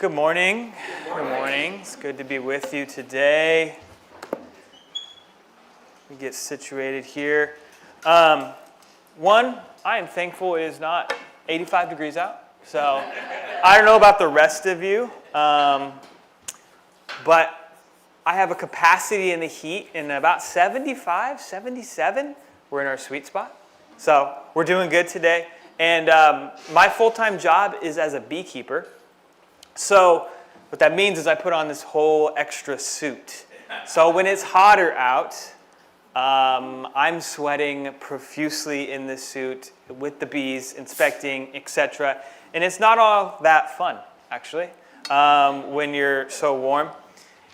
Good morning. Good morning. It's good to be with you today. We get situated here. One, I am thankful it is not 85 degrees out. So I don't know about the rest of you, but I have a capacity in the heat in about 75, 77. We're in our sweet spot. So we're doing good today. And my full-time job is as a beekeeper. So what that means is I put on this whole extra suit. So when it's hotter out, I'm sweating profusely in this suit with the bees, inspecting, etc. And it's not all that fun, actually, when you're so warm.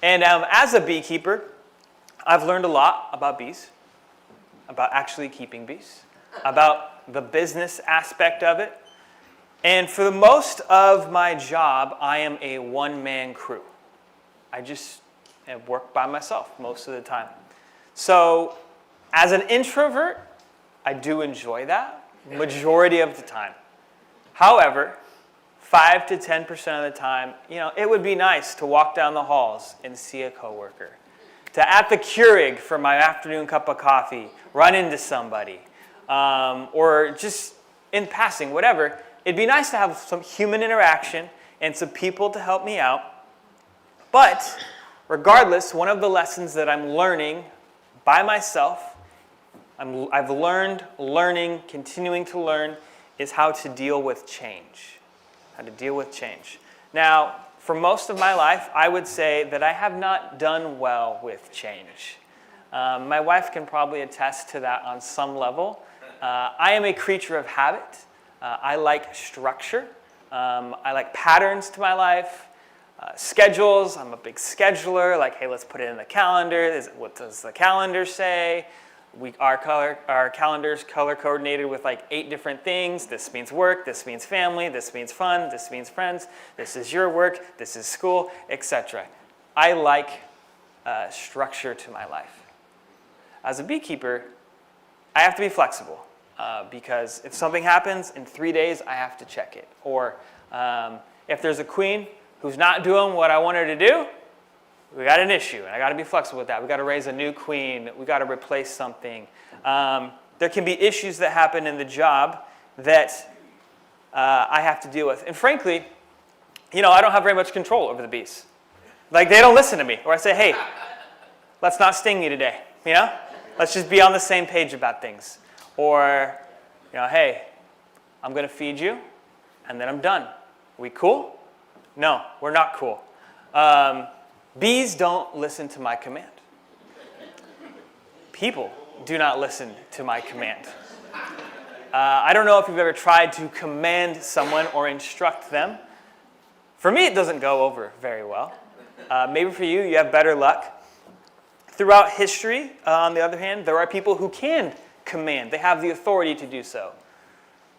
And as a beekeeper, I've learned a lot about bees, about actually keeping bees, about the business aspect of it. And for the most of my job, I am a one-man crew. I just work by myself most of the time. So as an introvert, I do enjoy that majority of the time. However, 5 to 10% of the time, it would be nice to walk down the halls and see a coworker, to at the Keurig for my afternoon cup of coffee, run into somebody, or just in passing, whatever. It'd be nice to have some human interaction and some people to help me out. But regardless, one of the lessons that I'm learning by myself, I've learned, learning, continuing to learn, is how to deal with change. How to deal with change. Now, for most of my life, I would say that I have not done well with change. My wife can probably attest to that on some level. I am a creature of habit. I like structure. I like patterns to my life. Schedules. I'm a big scheduler. Like, hey, let's put it in the calendar. What does the calendar say? Our calendar's color coordinated with like 8 different things. This means work. This means family. This means fun. This means friends. This is your work. This is school, etc. I like structure to my life. As a beekeeper, I have to be flexible. Because if something happens in 3 days, I have to check it. Or if there's a queen who's not doing what I want her to do, we got an issue, and I got to be flexible with that. We got to raise a new queen. We got to replace something. There can be issues that happen in the job that I have to deal with. And frankly, I don't have very much control over the bees. Like, they don't listen to me. Or I say, hey, let's not sting you today. Let's just be on the same page about things. Or, hey, I'm going to feed you, and then I'm done. We cool? No, we're not cool. Bees don't listen to my command. People do not listen to my command. I don't know if you've ever tried to command someone or instruct them. For me, it doesn't go over very well. Maybe for you, you have better luck. Throughout history, on the other hand, there are people who can command. They have the authority to do so.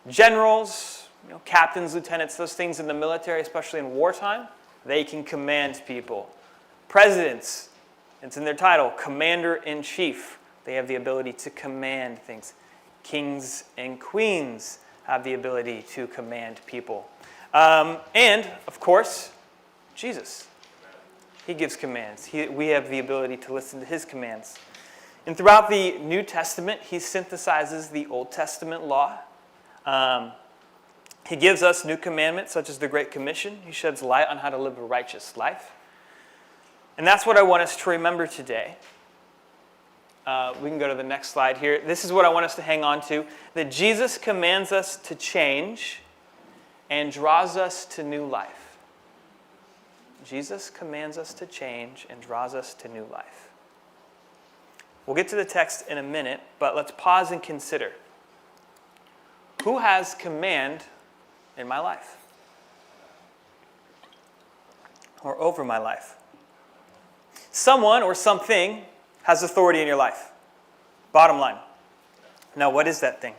Generals, captains, lieutenants, those things in the military, especially in wartime, they can command people. Presidents, it's in their title, commander-in-chief. They have the ability to command things. Kings and queens have the ability to command people. And, of course, Jesus. He gives commands. We have the ability to listen to his commands. And throughout the New Testament, he synthesizes the Old Testament law. He gives us new commandments, such as the Great Commission. He sheds light on how to live a righteous life. And that's what I want us to remember today. We can go to the next slide here. This is what I want us to hang on to, that Jesus commands us to change and draws us to new life. Jesus commands us to change and draws us to new life. We'll get to the text in a minute, but let's pause and consider. Who has command in my life? Or over my life? Someone or something has authority in your life. Bottom line. Now, what is that thing?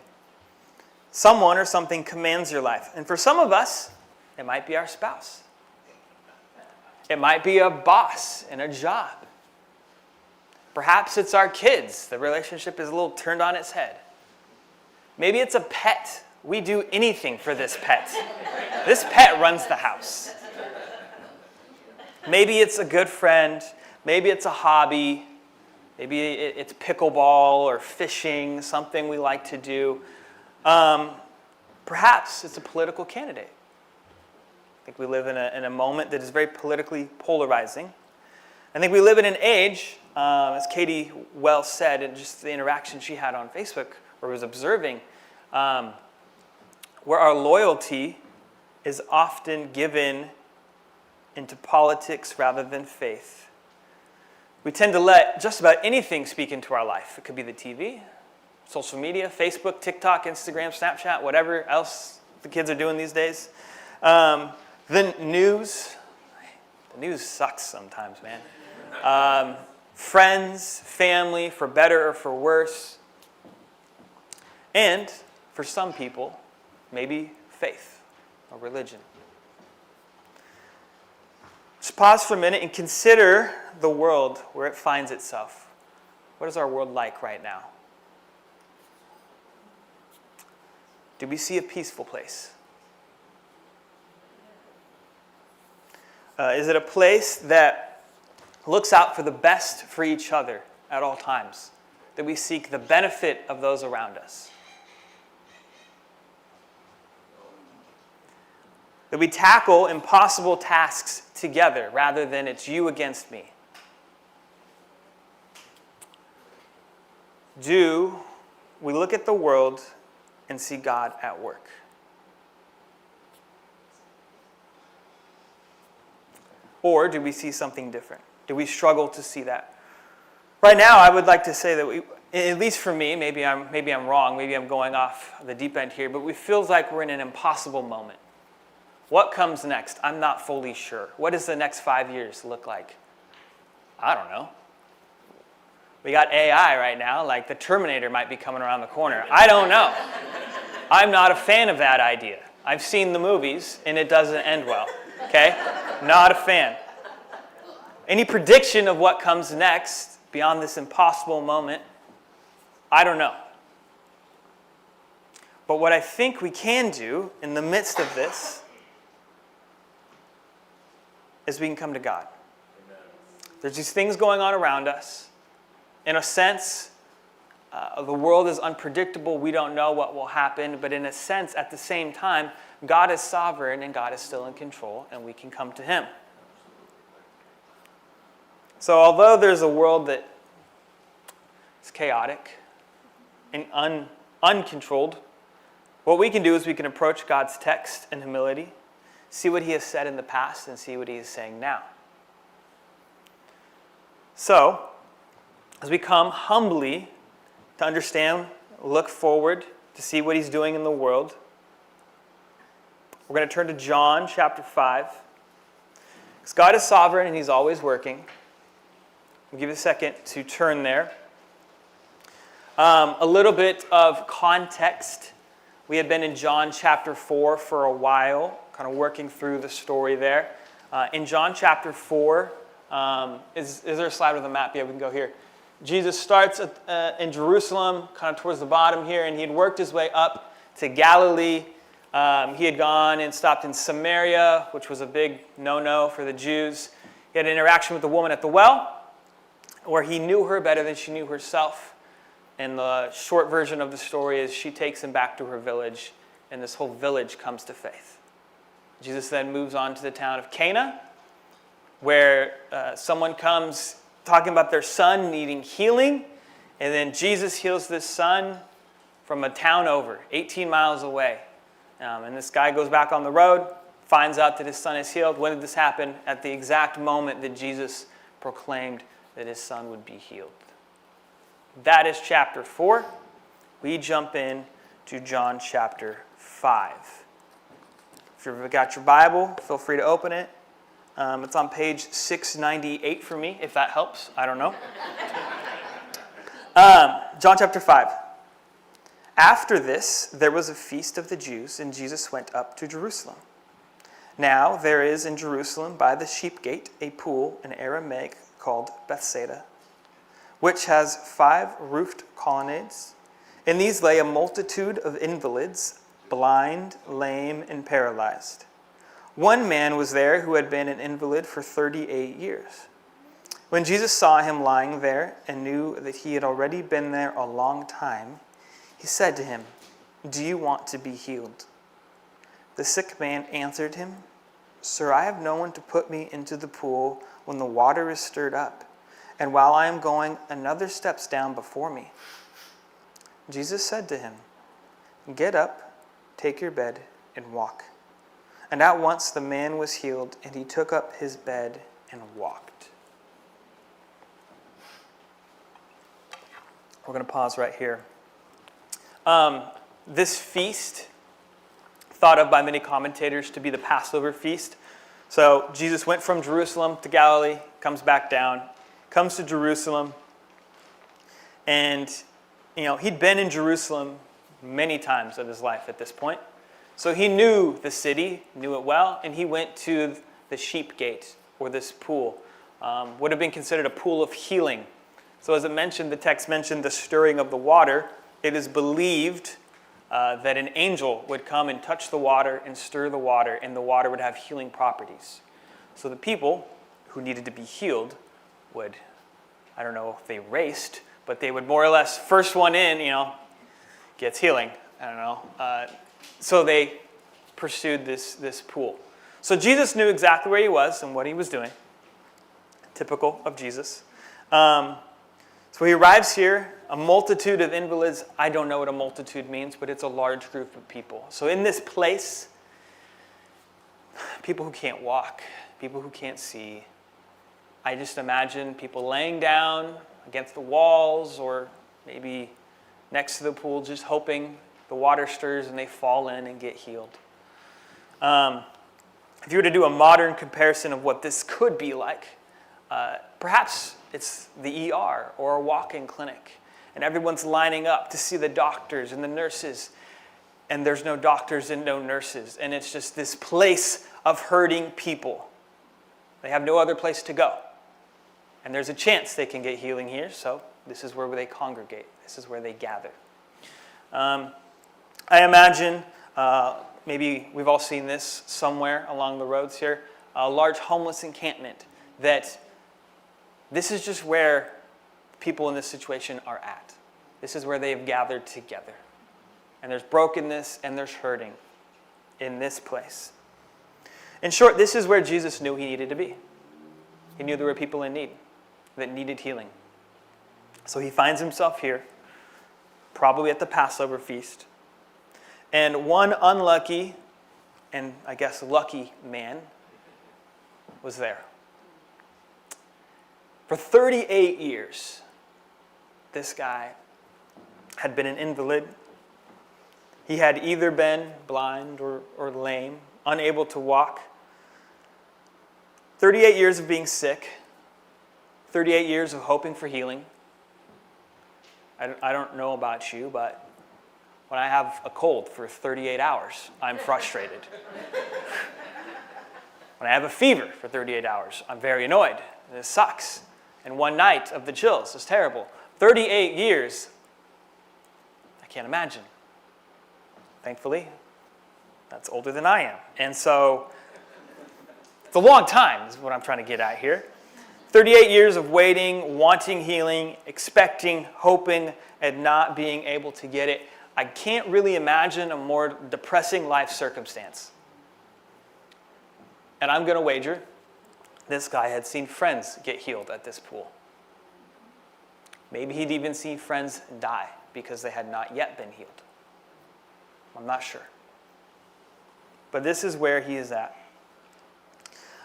Someone or something commands your life. And for some of us, it might be our spouse. It might be a boss in a job. Perhaps it's our kids. The relationship is a little turned on its head. Maybe it's a pet. We do anything for this pet. This pet runs the house. Maybe it's a good friend. Maybe it's a hobby. Maybe it's pickleball or fishing, something we like to do. Perhaps it's a political candidate. I think we live in a moment that is very politically polarizing. I think we live in an age, as Katie well said, and just the interaction she had on Facebook or was observing, where our loyalty is often given into politics rather than faith. We tend to let just about anything speak into our life. It could be the TV, social media, Facebook, TikTok, Instagram, Snapchat, whatever else the kids are doing these days. The news. The news sucks sometimes, man. Friends, family, for better or for worse. And for some people, maybe faith or religion. Just pause for a minute and consider the world where it finds itself. What is our world like right now? Do we see a peaceful place? Is it a place that looks out for the best for each other at all times? That we seek the benefit of those around us? That we tackle impossible tasks together rather than it's you against me? Do we look at the world and see God at work? Or do we see something different? Do we struggle to see that? Right now, I would like to say that at least for me, maybe I'm wrong, maybe I'm going off the deep end here, but it feels like we're in an impossible moment. What comes next? I'm not fully sure. What does the next 5 years look like? I don't know. We got AI right now, like the Terminator might be coming around the corner. I don't know. I'm not a fan of that idea. I've seen the movies, and it doesn't end well. Okay? Not a fan. Any prediction of what comes next beyond this impossible moment, I don't know. But what I think we can do in the midst of this is we can come to God. Amen. There's these things going on around us. In a sense, the world is unpredictable. We don't know what will happen. But in a sense, at the same time, God is sovereign and God is still in control, and we can come to Him. So although there's a world that is chaotic and uncontrolled, what we can do is we can approach God's text in humility, see what He has said in the past, and see what He is saying now. So, as we come humbly to understand, look forward to see what He's doing in the world, we're going to turn to John chapter 5. Because God is sovereign and He's always working. We'll give you a second to turn there. A little bit of context. We had been in John chapter 4 for a while, kind of working through the story there. In John chapter 4, is there a slide with a map? Yeah, we can go here. Jesus starts in Jerusalem, kind of towards the bottom here, and he had worked his way up to Galilee. He had gone and stopped in Samaria, which was a big no-no for the Jews. He had an interaction with the woman at the well, where he knew her better than she knew herself. And the short version of the story is she takes him back to her village, and this whole village comes to faith. Jesus then moves on to the town of Cana, where someone comes talking about their son needing healing, and then Jesus heals this son from a town over, 18 miles away. And this guy goes back on the road, finds out that his son is healed. When did this happen? At the exact moment that Jesus proclaimed that his son would be healed. That is chapter 4. We jump in to John chapter 5. If you've got your Bible, feel free to open it. It's on page 698 for me, if that helps. I don't know. John chapter 5. After this, there was a feast of the Jews, and Jesus went up to Jerusalem. Now there is in Jerusalem by the sheep gate a pool in Aramaic called Bethsaida, which has 5 roofed colonnades. In these lay a multitude of invalids, blind, lame, and paralyzed. One man was there who had been an invalid for 38 years. When Jesus saw him lying there and knew that he had already been there a long time, he said to him, "Do you want to be healed?" The sick man answered him, "Sir, I have no one to put me into the pool when the water is stirred up, and while I am going, another steps down before me." Jesus said to him, "Get up, take your bed, and walk." And at once the man was healed, and he took up his bed and walked. We're going to pause right here. This feast, thought of by many commentators to be the Passover feast. So Jesus went from Jerusalem to Galilee, comes back down, comes to Jerusalem, and he'd been in Jerusalem many times of his life at this point. So he knew the city, knew it well, and he went to the sheep gate, or this pool. Would have been considered a pool of healing. So as it mentioned, the text mentioned the stirring of the water. It is believed that an angel would come and touch the water and stir the water, and the water would have healing properties. So the people who needed to be healed would, I don't know if they raced, but they would more or less, first one in, gets healing. I don't know. So they pursued this pool. So Jesus knew exactly where he was and what he was doing. Typical of Jesus. So he arrives here, a multitude of invalids. I don't know what a multitude means, but it's a large group of people. So in this place, people who can't walk, people who can't see. I just imagine people laying down against the walls or maybe next to the pool, just hoping the water stirs and they fall in and get healed. If you were to do a modern comparison of what this could be like, perhaps it's the ER or a walk-in clinic, and everyone's lining up to see the doctors and the nurses, and there's no doctors and no nurses, and it's just this place of hurting people. They have no other place to go, and there's a chance they can get healing here, so this is where they congregate. This is where they gather. I imagine, maybe we've all seen this somewhere along the roads here, a large homeless encampment, that this is just where people in this situation are at. This is where they have gathered together. And there's brokenness and there's hurting in this place. In short, this is where Jesus knew he needed to be. He knew there were people in need that needed healing. So he finds himself here, probably at the Passover feast. And one unlucky, and I guess lucky man was there. For 38 years, this guy had been an invalid. He had either been blind or lame, unable to walk. 38 years of being sick. 38 years of hoping for healing. I don't know about you, but when I have a cold for 38 hours, I'm frustrated. When I have a fever for 38 hours, I'm very annoyed. This sucks. And one night of the chills is terrible. 38 years, I can't imagine. Thankfully, that's older than I am. And so, it's a long time is what I'm trying to get at here. 38 years of waiting, wanting healing, expecting, hoping, and not being able to get it. I can't really imagine a more depressing life circumstance. And I'm going to wager this guy had seen friends get healed at this pool. Maybe he'd even seen friends die because they had not yet been healed. I'm not sure. But this is where he is at.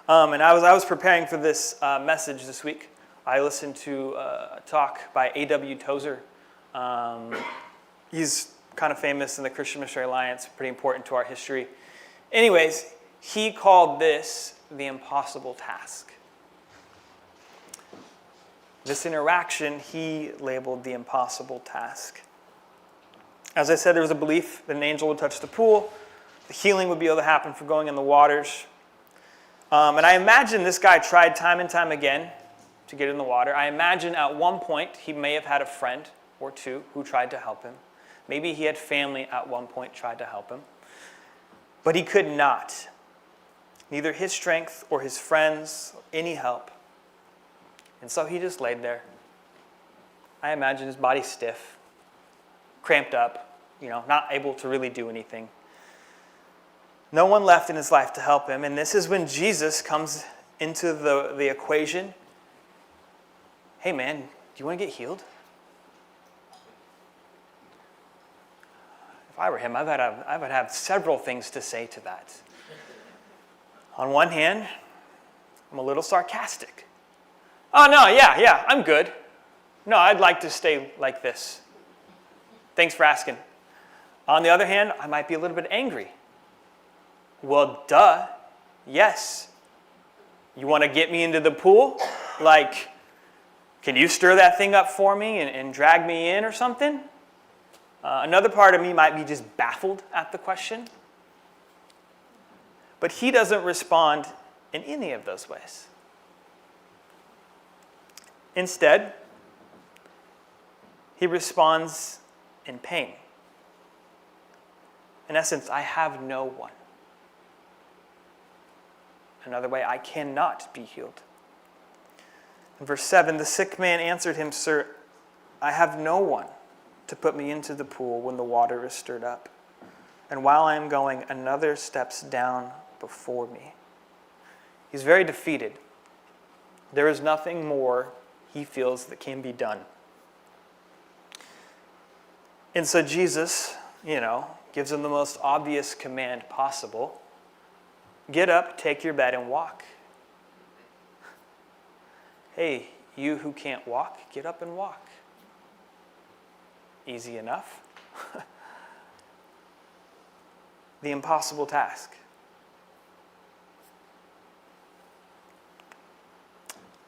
And I was preparing for this message this week. I listened to a talk by A.W. Tozer. He's kind of famous in the Christian Missionary Alliance, pretty important to our history. Anyways, he called this the impossible task. This interaction he labeled the impossible task. As I said, there was a belief that an angel would touch the pool. The healing would be able to happen for going in the waters. And I imagine this guy tried time and time again to get in the water. I imagine at one point he may have had a friend or two who tried to help him. Maybe he had family at one point tried to help him. But he could not. neither his strength or his friends, any help. And so he just laid there. I imagine his body stiff, cramped up, not able to really do anything. No one left in his life to help him. And this is when Jesus comes into the equation. Hey man, do you want to get healed? If I were him, I would have several things to say to that. On one hand, I'm a little sarcastic. Oh no, yeah, I'm good. No, I'd like to stay like this. Thanks for asking. On the other hand, I might be a little bit angry. Well, duh, yes. You want to get me into the pool? Like, can you stir that thing up for me and drag me in or something? Another part of me might be just baffled at the question. But he doesn't respond in any of those ways. Instead, he responds in pain. In essence, I have no one. Another way, I cannot be healed. In verse 7, the sick man answered him, Sir, I have no one to put me into the pool when the water is stirred up. And while I am going, another steps down before me. He's very defeated. There is nothing more he feels that can be done. And so Jesus, gives him the most obvious command possible. Get up, take your bed, and walk. Hey, you who can't walk, get up and walk. Easy enough. The impossible task.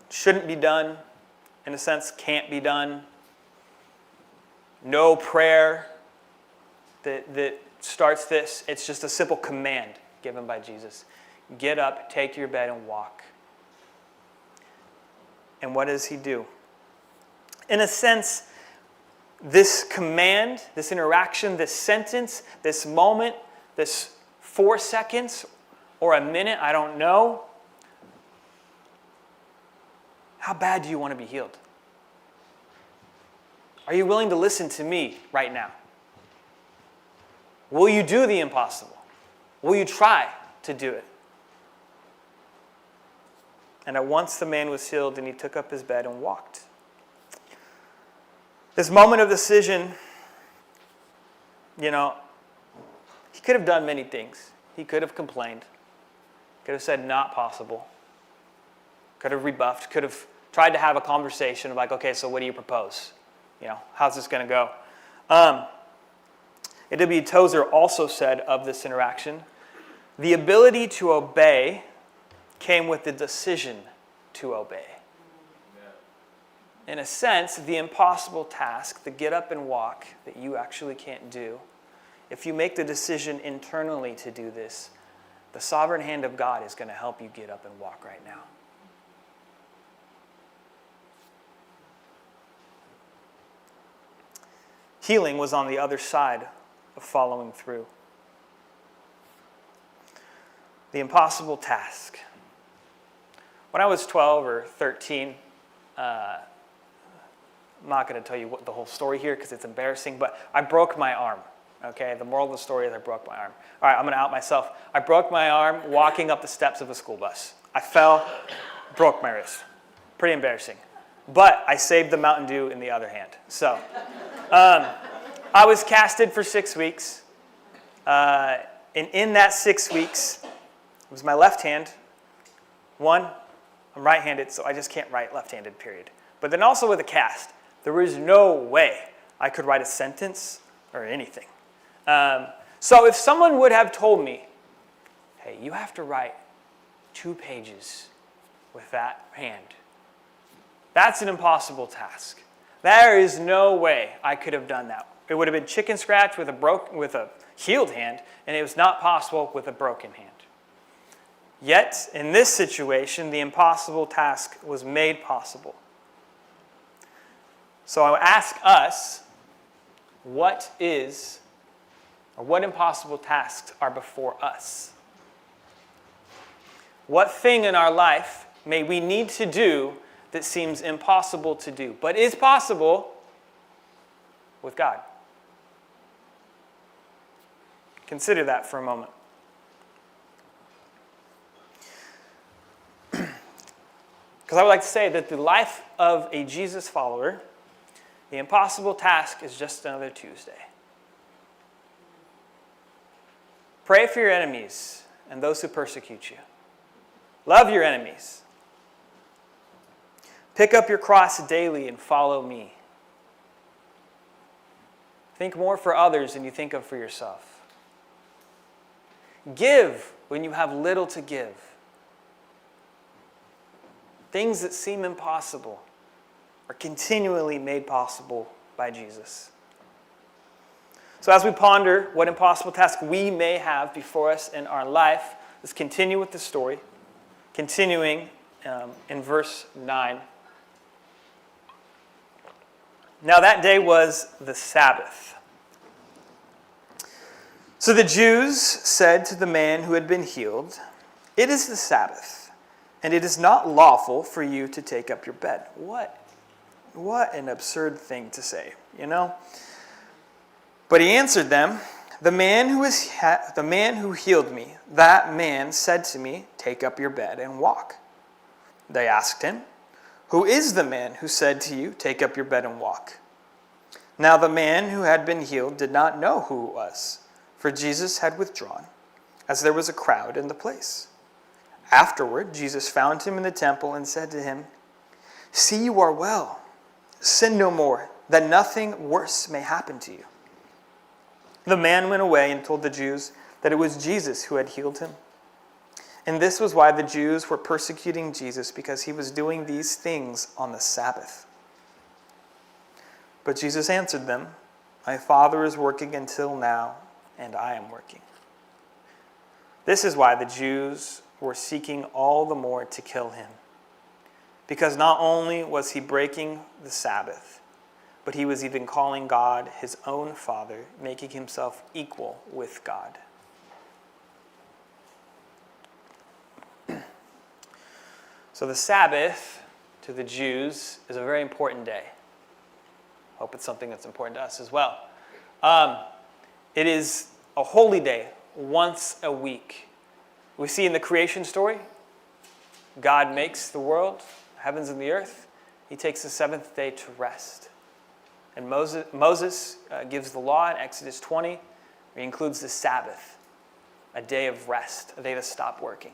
Shouldn't be done, in a sense, can't be done. No prayer that starts this. It's just a simple command given by Jesus. Get up, take your bed, and walk. And what does he do? In a sense, this command, this interaction, this sentence, this moment, this 4 seconds or a minute, I don't know. How bad do you want to be healed? Are you willing to listen to me right now? Will you do the impossible? Will you try to do it? And at once the man was healed, and he took up his bed and walked. This moment of decision, he could have done many things. He could have complained. Could have said, not possible. Could have rebuffed. Could have tried to have a conversation of like, okay, so what do you propose? How's this going to go? A.W. Tozer also said of this interaction, the ability to obey came with the decision to obey. In a sense, the impossible task, the get up and walk that you actually can't do, if you make the decision internally to do this, the sovereign hand of God is going to help you get up and walk right now. Healing was on the other side of following through. The impossible task. When I was 12 or 13, I'm not going to tell you the whole story here because it's embarrassing, but I broke my arm. Okay, the moral of the story is I broke my arm. All right, I'm going to out myself. I broke my arm walking up the steps of a school bus. I fell, broke my wrist. Pretty embarrassing. But I saved the Mountain Dew in the other hand. So, I was casted for 6 weeks. And in that 6 weeks, it was my left hand. One, I'm right-handed, so I just can't write left-handed, period. But then also with a cast, there was no way I could write a sentence or anything. So if someone would have told me, hey, you have to write 2 pages with that hand, that's an impossible task. There is no way I could have done that. It would have been chicken scratch with a healed hand, and it was not possible with a broken hand. Yet, in this situation, the impossible task was made possible. So I ask us, what impossible tasks are before us? What thing in our life may we need to do that seems impossible to do, but is possible with God? Consider that for a moment. Because I would like to say that the life of a Jesus follower, the impossible task is just another Tuesday. Pray for your enemies and those who persecute you. Love your enemies. Pick up your cross daily and follow me. Think more for others than you think of for yourself. Give when you have little to give. Things that seem impossible are continually made possible by Jesus. So as we ponder what impossible task we may have before us in our life, let's continue with the story, continuing in verse 9. Now that day was the Sabbath. So the Jews said to the man who had been healed, "It is the Sabbath, and it is not lawful for you to take up your bed." What an absurd thing to say, you know? But he answered them, the man who healed me, that man said to me, "Take up your bed and walk." They asked him, "Who is the man who said to you, 'Take up your bed and walk'?" Now the man who had been healed did not know who it was, for Jesus had withdrawn, as there was a crowd in the place. Afterward, Jesus found him in the temple and said to him, "See, you are well. Sin no more, that nothing worse may happen to you." The man went away and told the Jews that it was Jesus who had healed him. And this was why the Jews were persecuting Jesus, because he was doing these things on the Sabbath. But Jesus answered them, "My Father is working until now, and I am working." This is why the Jews were seeking all the more to kill him, because not only was he breaking the Sabbath, but he was even calling God his own Father, making himself equal with God. So the Sabbath to the Jews is a very important day. Hope it's something that's important to us as well. It is a holy day once a week. We see in the creation story, God makes the world, heavens and the earth. He takes the seventh day to rest. And Moses gives the law in Exodus 20, where he includes the Sabbath, a day of rest, a day to stop working.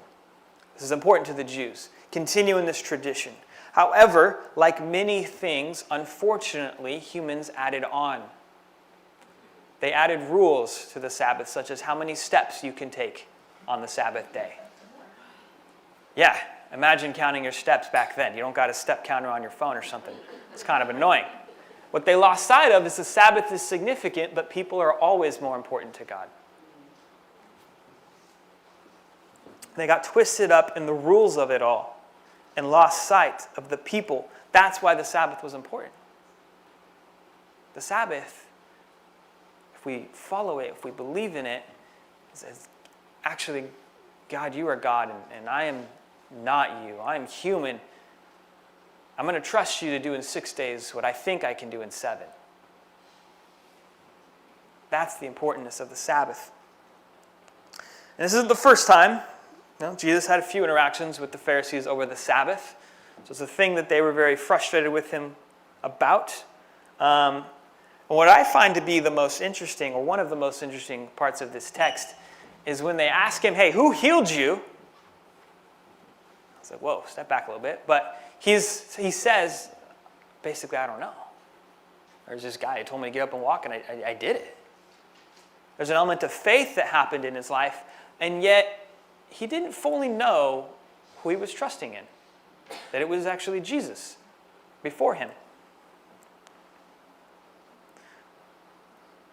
This is important to the Jews. Continue in this tradition. However, like many things, unfortunately, humans added on. They added rules to the Sabbath, such as how many steps you can take on the Sabbath day. Yeah, imagine counting your steps back then. You don't got a step counter on your phone or something. It's kind of annoying. What they lost sight of is the Sabbath is significant, but people are always more important to God. They got twisted up in the rules of it all and lost sight of the people. That's why the Sabbath was important. The Sabbath, if we follow it, if we believe in it, is actually, God, you are God, and I am not you. I am human. I'm going to trust you to do in 6 days what I think I can do in 7. That's the importance of the Sabbath. And this isn't the first time. Jesus had a few interactions with the Pharisees over the Sabbath. So it's a thing that they were very frustrated with him about. And what I find to be the most interesting, or one of the most interesting parts of this text, is when they ask him, "Hey, who healed you?" I was like, whoa, step back a little bit. But he says, basically, "I don't know. There's this guy who told me to get up and walk, and I did it." There's an element of faith that happened in his life, and yet he didn't fully know who he was trusting in, that it was actually Jesus before him.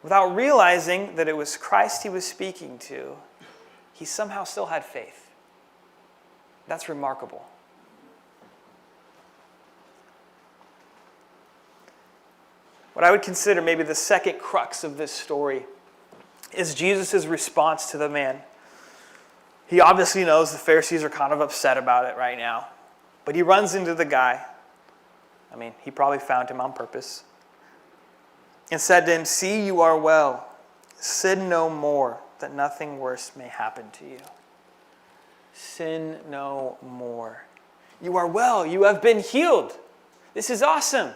Without realizing that it was Christ he was speaking to, he somehow still had faith. That's remarkable. What I would consider maybe the second crux of this story is Jesus' response to the man. He obviously knows the Pharisees are kind of upset about it right now. But he runs into the guy. I mean, he probably found him on purpose. And said to him, "See, you are well. Sin no more, that nothing worse may happen to you." Sin no more. You are well. You have been healed. This is awesome.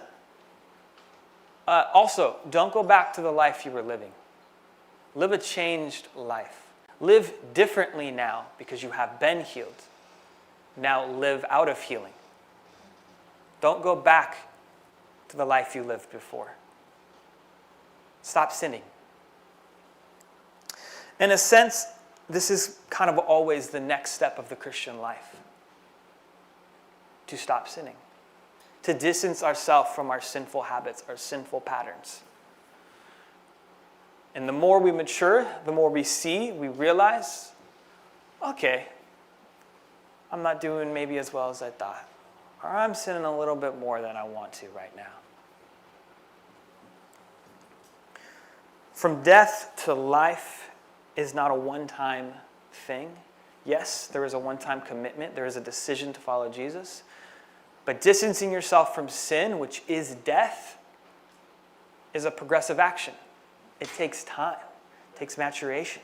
Also, don't go back to the life you were living. Live a changed life. Live differently now because you have been healed. Now live out of healing. Don't go back to the life you lived before. Stop sinning. In a sense, this is kind of always the next step of the Christian life. To stop sinning. To distance ourselves from our sinful habits, our sinful patterns. And the more we mature, the more we see, we realize, okay, I'm not doing maybe as well as I thought. Or I'm sinning a little bit more than I want to right now. From death to life is not a one-time thing. Yes, there is a one-time commitment. There is a decision to follow Jesus. But distancing yourself from sin, which is death, is a progressive action. It takes time. It takes maturation.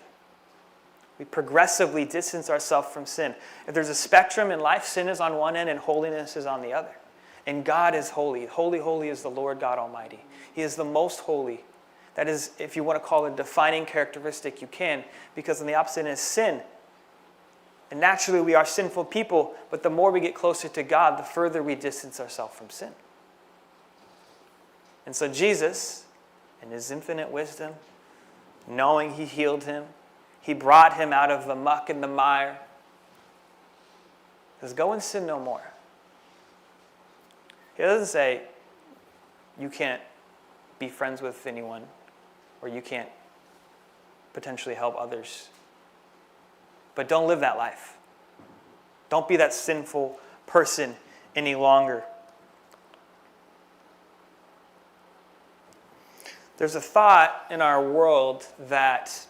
We progressively distance ourselves from sin. If there's a spectrum in life, sin is on one end and holiness is on the other. And God is holy. Holy, holy is the Lord God Almighty. He is the most holy. That is, if you want to call it a defining characteristic, you can, because on the opposite is sin. And naturally, we are sinful people, but the more we get closer to God, the further we distance ourselves from sin. And so Jesus, in his infinite wisdom, knowing he healed him, he brought him out of the muck and the mire, says, go and sin no more. He doesn't say, you can't be friends with anyone, or you can't potentially help others. But don't live that life. Don't be that sinful person any longer. There's a thought in our world that,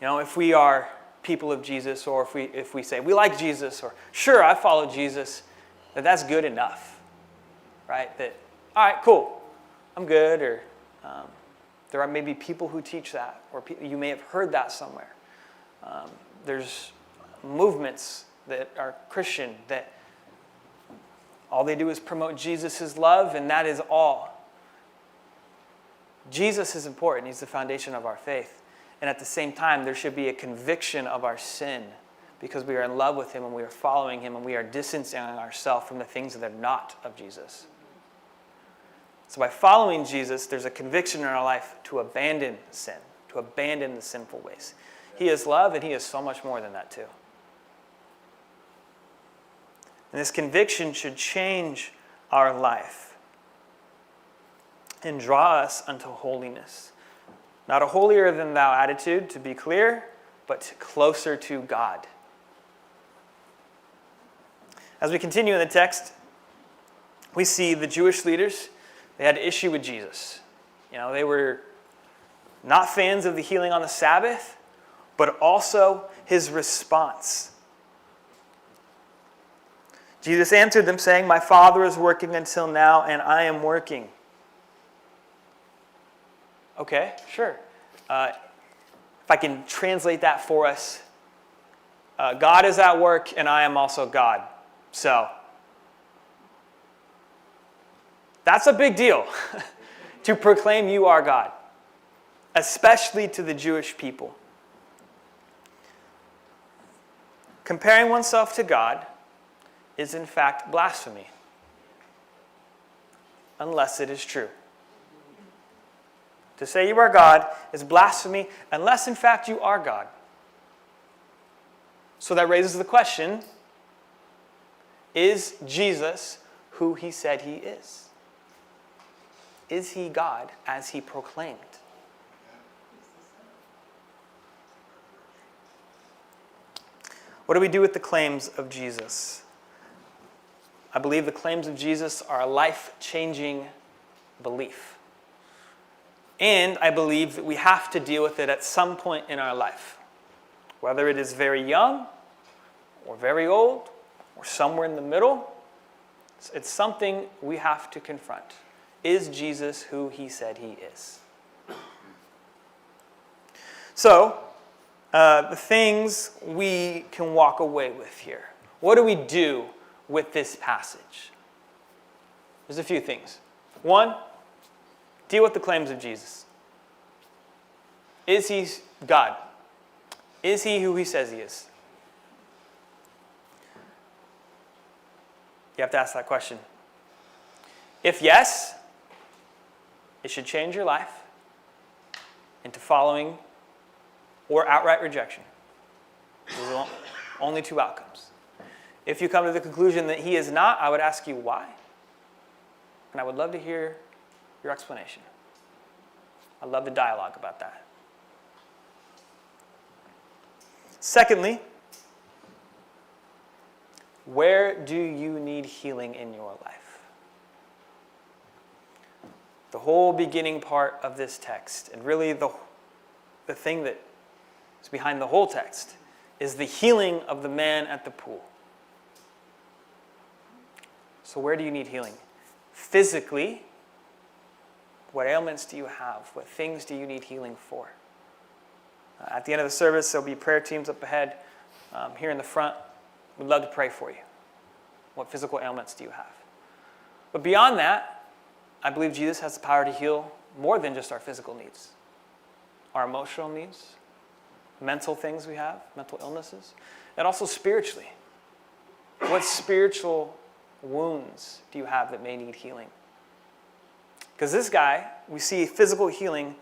if we are people of Jesus, or if we say we like Jesus, or sure, I follow Jesus, that's good enough, right? That, all right, cool, I'm good, or there are maybe people who teach that, or you may have heard that somewhere. There's movements that are Christian that all they do is promote Jesus' love, and that is all. Jesus is important. He's the foundation of our faith. And at the same time, there should be a conviction of our sin because we are in love with him and we are following him and we are distancing ourselves from the things that are not of Jesus. So by following Jesus, there's a conviction in our life to abandon sin, to abandon the sinful ways. He is love, and he is so much more than that too. And this conviction should change our life and draw us unto holiness. Not a holier-than-thou attitude, to be clear, but closer to God. As we continue in the text, we see the Jewish leaders, they had an issue with Jesus. They were not fans of the healing on the Sabbath, but also his response. Jesus answered them saying, "My Father is working until now, and I am working." Okay, sure. If I can translate that for us, God is at work, and I am also God. So, that's a big deal to proclaim you are God, especially to the Jewish people. Comparing oneself to God is in fact blasphemy, unless it is true. To say you are God is blasphemy, unless in fact you are God. So that raises the question, is Jesus who he said he is? Is he God as he proclaimed? What do we do with the claims of Jesus? I believe the claims of Jesus are a life-changing belief. And I believe that we have to deal with it at some point in our life. whether it is very young or very old or somewhere in the middle, it's something we have to confront. Is Jesus who he said he is? So, the things we can walk away with here. What do we do with this passage? There's a few things. One, deal with the claims of Jesus. Is he God? Is he who he says he is? You have to ask that question. If yes, it should change your life into following or outright rejection. Those are only two outcomes. If you come to the conclusion that he is not, I would ask you why. And I would love to hear your explanation. I'd love to dialogue about that. Secondly, where do you need healing in your life? The whole beginning part of this text, and really the thing that is behind the whole text, is the healing of the man at the pool. So where do you need healing? Physically, what ailments do you have? What things do you need healing for? At the end of the service, there'll be prayer teams up ahead. Here in the front, we'd love to pray for you. What physical ailments do you have? But beyond that, I believe Jesus has the power to heal more than just our physical needs. Our emotional needs, mental things we have, mental illnesses, and also spiritually. What spiritual wounds do you have that may need healing? Because this guy, we see physical healing,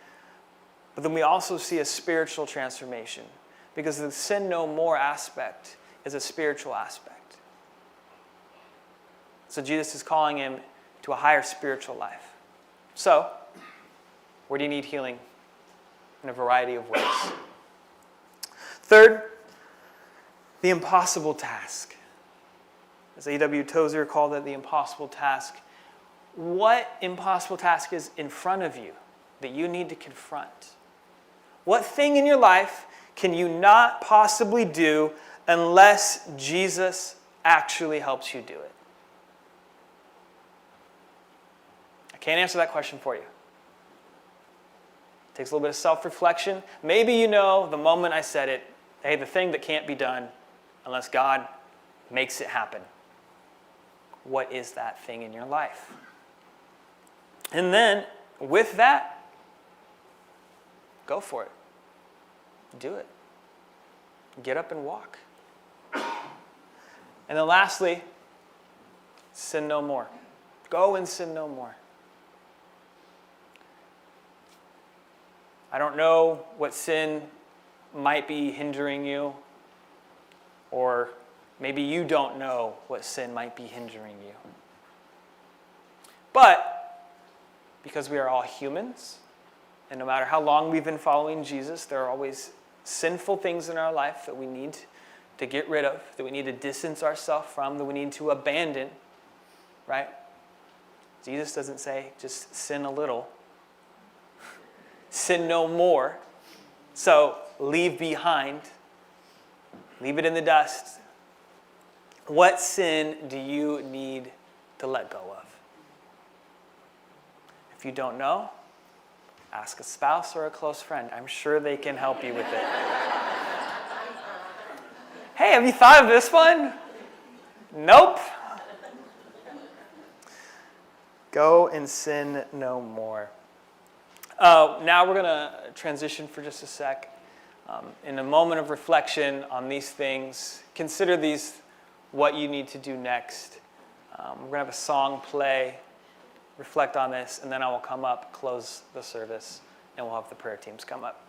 but then we also see a spiritual transformation. Because the sin no more aspect is a spiritual aspect. So Jesus is calling him to a higher spiritual life. So, where do you need healing? In a variety of ways. Third, the impossible task. As A.W. Tozer called it, the impossible task. What impossible task is in front of you that you need to confront? What thing in your life can you not possibly do unless Jesus actually helps you do it? I can't answer that question for you. It takes a little bit of self-reflection. Maybe you know the moment I said it, hey, the thing that can't be done unless God makes it happen. What is that thing in your life? And then, with that, go for it. Do it. Get up and walk. And then lastly, sin no more. Go and sin no more. I don't know what sin might be hindering you, or maybe you don't know what sin might be hindering you. But because we are all humans, and no matter how long we've been following Jesus, there are always sinful things in our life that we need to get rid of, that we need to distance ourselves from, that we need to abandon, right? Jesus doesn't say just sin a little. Sin no more. So leave behind. Leave it in the dust. What sin do you need to let go of? If you don't know, ask a spouse or a close friend. I'm sure they can help you with it. Hey, have you thought of this one? Nope. Go and sin no more. Now we're going to transition for just a sec. In a moment of reflection on these things, consider these what you need to do next. We're going to have a song play, reflect on this, and then I will come up, close the service, and we'll have the prayer teams come up.